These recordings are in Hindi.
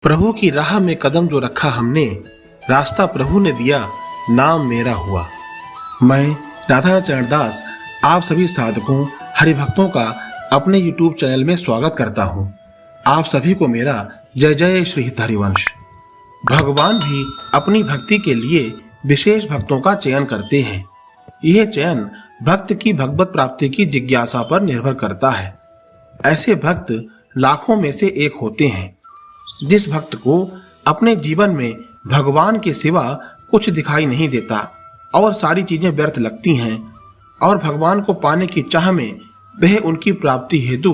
प्रभु की राह में कदम जो रखा हमने, रास्ता प्रभु ने दिया, नाम मेरा हुआ। मैं राधा चरणदास आप सभी साधकों हरिभक्तों का अपने YouTube चैनल में स्वागत करता हूं। आप सभी को मेरा जय जय श्री हरिवंश। भगवान भी अपनी भक्ति के लिए विशेष भक्तों का चयन करते हैं। यह चयन भक्त की भगवत प्राप्ति की जिज्ञासा पर निर्भर करता है। ऐसे भक्त लाखों में से एक होते हैं। जिस भक्त को अपने जीवन में भगवान के सिवा कुछ दिखाई नहीं देता और सारी चीजें व्यर्थ लगती हैं और भगवान को पाने की चाह में वह उनकी प्राप्ति हेतु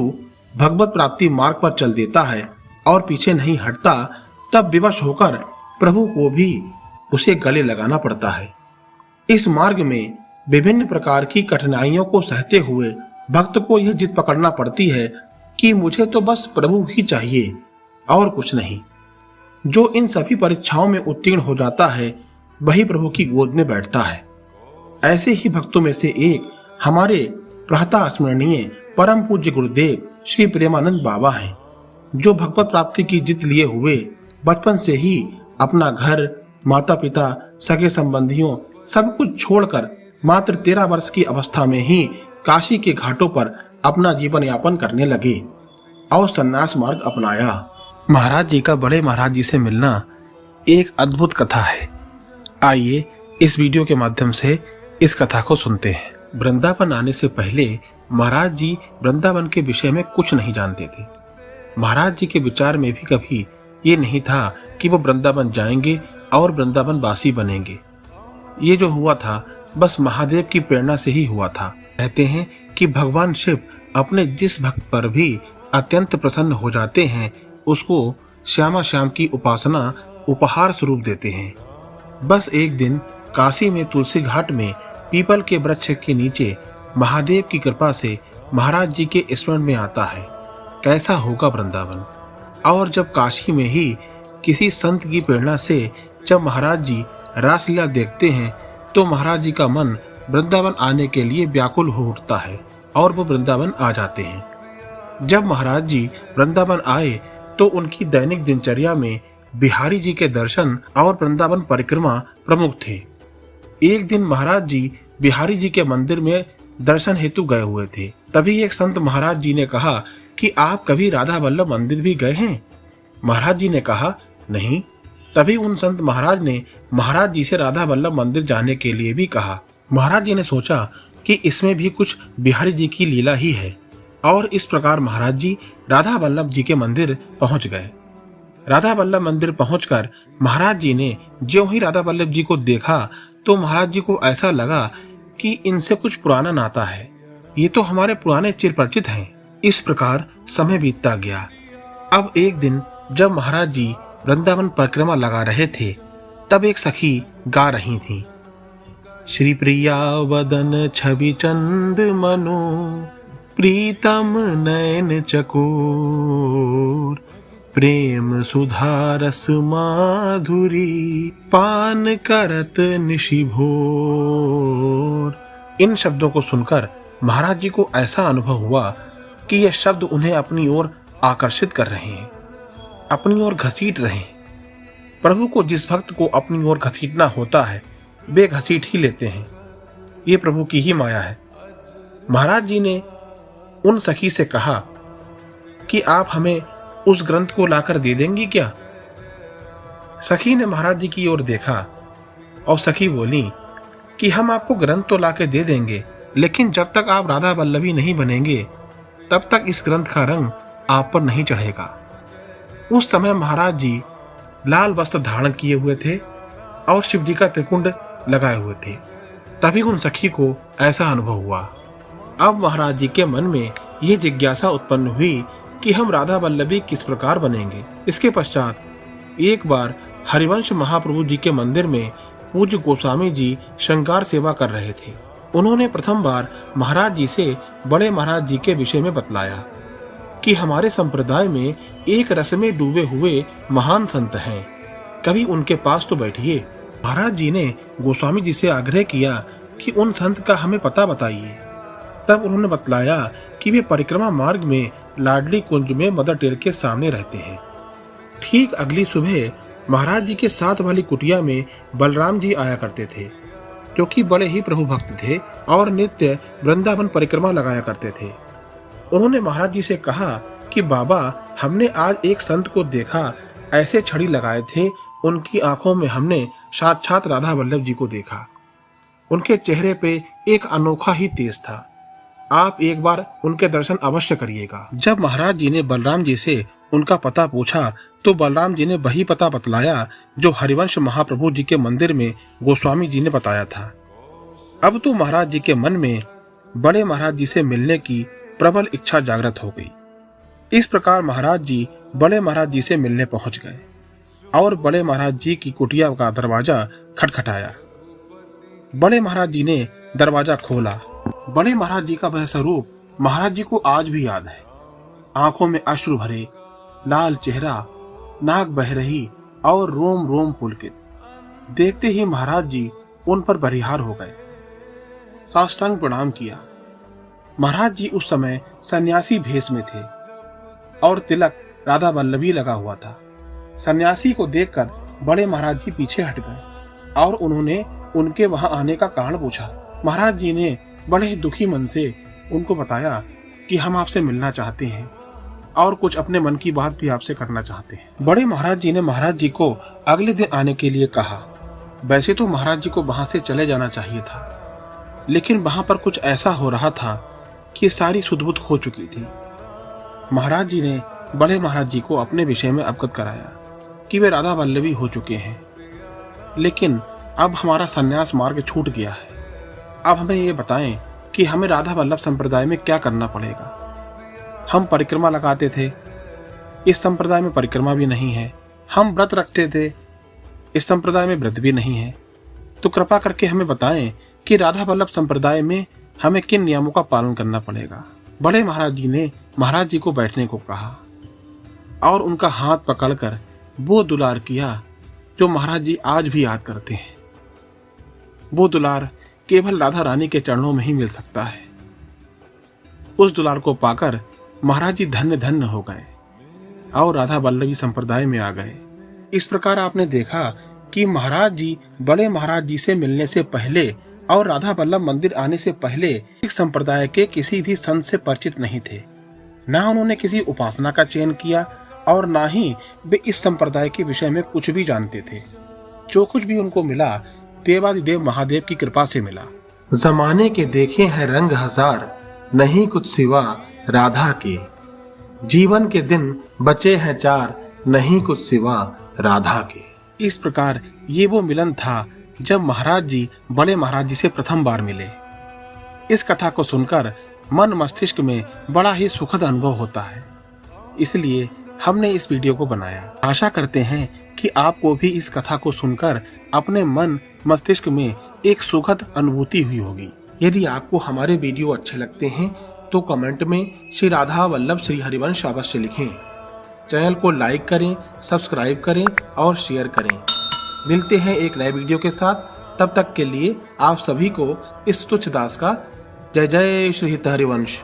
भगवत प्राप्ति मार्ग पर चल देता है और पीछे नहीं हटता, तब विवश होकर प्रभु को भी उसे गले लगाना पड़ता है। इस मार्ग में विभिन्न प्रकार की कठिनाइयों को सहते हुए भक्त को यह जिद पकड़ना पड़ती है कि मुझे तो बस प्रभु ही चाहिए और कुछ नहीं। जो इन सभी परीक्षाओं में उत्तीर्ण हो जाता है वही प्रभु की गोद में बैठता है। ऐसे ही भक्तों में से एक हमारे प्रातः स्मरणीय परम पूज्य गुरुदेव श्री प्रेमानंद बाबा हैं, जो भगवत प्राप्ति की जिद लिए हुए बचपन से ही अपना घर, माता पिता, सगे संबंधियों सब कुछ छोड़कर मात्र 13 वर्ष की अवस्था में ही काशी के घाटों पर अपना जीवन यापन करने लगे और संन्यास मार्ग अपनाया। महाराज जी का बड़े महाराज जी से मिलना एक अद्भुत कथा है। आइए इस वीडियो के माध्यम से इस कथा को सुनते हैं। वृंदावन आने से पहले महाराज जी वृंदावन के विषय में कुछ नहीं जानते थे। महाराज जी के विचार में भी कभी ये नहीं था कि वो वृंदावन जाएंगे और वृंदावन वासी बनेंगे। ये जो हुआ था बस महादेव की प्रेरणा से ही हुआ था। कहते हैं कि भगवान शिव अपने जिस भक्त पर भी अत्यंत प्रसन्न हो जाते हैं उसको श्यामा श्याम की उपासना उपहार स्वरूप देते हैं। बस एक दिन काशी में तुलसी घाट में पीपल के वृक्ष के नीचे महादेव की कृपा से महाराज जी के स्मरण में आता है कैसा होगा वृंदावन। और जब काशी में ही किसी संत की प्रेरणा से जब महाराज जी रासलीला देखते हैं तो महाराज जी का मन वृंदावन आने के लिए व्याकुल हो उठता है और वो वृंदावन आ जाते हैं। जब महाराज जी वृंदावन आए तो उनकी दैनिक दिनचर्या में बिहारी जी के दर्शन और वृंदावन परिक्रमा प्रमुख थे। एक दिन महाराज जी बिहारी जी के मंदिर में दर्शन हेतु गए हुए थे। तभी एक संत महाराज जी ने कहा कि आप कभी राधा वल्लभ मंदिर भी गए हैं? महाराज जी ने कहा नहीं। तभी उन संत महाराज ने महाराज जी से राधा वल्लभ मंदिर जाने के लिए भी कहा। महाराज जी ने सोचा कि इसमें भी कुछ बिहारी जी की लीला ही है और इस प्रकार महाराज जी राधा वल्लभ जी के मंदिर पहुंच गए। राधा वल्लभ मंदिर पहुंचकर महाराज जी ने ज्यों ही राधा वल्लभ जी को देखा तो महाराज जी को ऐसा लगा कि इनसे कुछ पुराना नाता है, ये तो हमारे पुराने चिर परिचित हैं। इस प्रकार समय बीतता गया। अब एक दिन जब महाराज जी वृंदावन परिक्रमा लगा रहे थे तब एक सखी गा रही थी। श्री प्रिया वदन छवि चंद मनो प्रीतम नयन चकोर प्रेम सुधा रस माधुरी पान करत निशि भोर। इन शब्दों को सुनकर महाराज जी को ऐसा अनुभव हुआ कि यह शब्द उन्हें अपनी ओर आकर्षित कर रहे हैं, अपनी ओर घसीट रहे हैं। प्रभु को जिस भक्त को अपनी ओर घसीटना होता है वे घसीट ही लेते हैं। ये प्रभु की ही माया है। महाराज जी ने उन सखी से कहा कि आप हमें उस ग्रंथ को लाकर दे देंगी क्या? सखी ने महाराज जी की ओर देखा और सखी बोली कि हम आपको ग्रंथ तो लाकर दे देंगे, लेकिन जब तक आप राधा वल्लभी नहीं बनेंगे तब तक इस ग्रंथ का रंग आप पर नहीं चढ़ेगा। उस समय महाराज जी लाल वस्त्र धारण किए हुए थे और शिव जी का त्रिकुंड लगाए हुए थे। तभी उन सखी को ऐसा अनुभव हुआ। अब महाराज जी के मन में यह जिज्ञासा उत्पन्न हुई कि हम राधा वल्लभी किस प्रकार बनेंगे। इसके पश्चात एक बार हरिवंश महाप्रभु जी के मंदिर में पूज्य गोस्वामी जी श्रृंगार सेवा कर रहे थे। उन्होंने प्रथम बार महाराज जी से बड़े महाराज जी के विषय में बतलाया कि हमारे संप्रदाय में एक रस में डूबे हुए महान संत हैं, कभी उनके पास तो बैठिए। महाराज जी ने गोस्वामी जी से आग्रह किया कि उन संत का हमें पता बताइए। तब उन्होंने बतलाया कि वे परिक्रमा मार्ग में लाडली कुंज में मदर टेर के सामने रहते हैं। ठीक अगली सुबह महाराज जी के साथ वाली कुटिया में बलराम जी आया करते थे, जो कि बड़े ही प्रभु भक्त थे और नित्य वृंदावन परिक्रमा लगाया करते थे। उन्होंने महाराज जी से कहा कि बाबा, हमने आज एक संत को देखा, ऐसे छड़ी लगाए थे, उनकी आंखों में हमने साक्षात राधा वल्लभ जी को देखा। उनके चेहरे पे एक अनोखा ही तेज था। आप एक बार उनके दर्शन अवश्य करिएगा। जब महाराज जी ने बलराम जी से उनका पता पूछा तो बलराम जी ने वही पता बतलाया जो हरिवंश महाप्रभु जी के मंदिर में गोस्वामी जी ने बताया था। अब तो महाराज जी के मन में बड़े महाराज जी से मिलने की प्रबल इच्छा जागृत हो गई। इस प्रकार महाराज जी बड़े महाराज जी से मिलने पहुंच गए और बड़े महाराज जी की कुटिया का दरवाजा खटखटाया। बड़े महाराज जी ने दरवाजा खोला। बड़े महाराज जी का वह स्वरूप महाराज जी को आज भी याद है। आंखों में अश्रु भरे, लाल चेहरा, नाक बह रही और रोम रोम पुलकित। देखते ही महाराज जी उन पर बरिहार हो गए। साष्टांग प्रणाम किया। महाराज जी उस समय सन्यासी भेष में थे और तिलक राधा वल्लभी लगा हुआ था। सन्यासी को देखकर बड़े महाराज जी पीछे हट गए और उन्होंने उनके वहां आने का कारण पूछा। महाराज जी ने बड़े ही दुखी मन से उनको बताया कि हम आपसे मिलना चाहते हैं और कुछ अपने मन की बात भी आपसे करना चाहते हैं। बड़े महाराज जी ने महाराज जी को अगले दिन आने के लिए कहा। वैसे तो महाराज जी को वहां से चले जाना चाहिए था, लेकिन वहां पर कुछ ऐसा हो रहा था कि सारी सुध-बुध खो चुकी थी। महाराज जी ने बड़े महाराज जी को अपने विषय में अवगत कराया कि वे राधा वल्लभी हो चुके हैं, लेकिन अब हमारा संन्यास मार्ग छूट गया है। अब हमें ये बताएं कि हमें राधा वल्लभ संप्रदाय में क्या करना पड़ेगा। हम परिक्रमा लगाते थे, इस संप्रदाय में परिक्रमा भी नहीं है। हम व्रत रखते थे, इस संप्रदाय में व्रत भी नहीं है। तो कृपा करके हमें बताएं कि राधा वल्लभ संप्रदाय में हमें किन नियमों का पालन करना पड़ेगा। बड़े महाराज जी ने महाराज जी को बैठने को कहा और उनका हाथ पकड़कर वो दुलार किया जो महाराज जी आज भी याद करते हैं। वो दुलार केवल राधा रानी के चरणों में ही मिल सकता है। उस दुलार को पाकर महाराज जी धन्य धन्य हो गए और राधा वल्लभी संप्रदाय में आ गए। इस प्रकार आपने देखा कि महाराज जी बड़े महाराज जी से मिलने से पहले और राधा वल्लभ मंदिर आने से पहले सिख संप्रदाय के किसी भी संत से परिचित नहीं थे। ना उन्होंने किसी उपासना का चयन किया और ना ही वे इस संप्रदाय के विषय में कुछ भी जानते थे। जो कुछ भी उनको मिला देवादिदेव महादेव की कृपा से मिला। जमाने के देखे हैं रंग हजार, नहीं कुछ सिवा राधा के। जीवन के दिन बचे हैं चार, नहीं कुछ सिवा राधा के। इस प्रकार ये वो मिलन था जब महाराज जी बड़े महाराज जी से प्रथम बार मिले। इस कथा को सुनकर मन मस्तिष्क में बड़ा ही सुखद अनुभव होता है, इसलिए हमने इस वीडियो को बनाया। आशा करते हैं कि आपको भी इस कथा को सुनकर अपने मन मस्तिष्क में एक सुखद अनुभूति हुई होगी। यदि आपको हमारे वीडियो अच्छे लगते हैं तो कमेंट में श्री राधा वल्लभ श्री हरिवंश अवश्य लिखें। चैनल को लाइक करें, सब्सक्राइब करें और शेयर करें। मिलते हैं एक नए वीडियो के साथ। तब तक के लिए आप सभी को इस तुच्छ दास का जय जय श्री हरिवंश।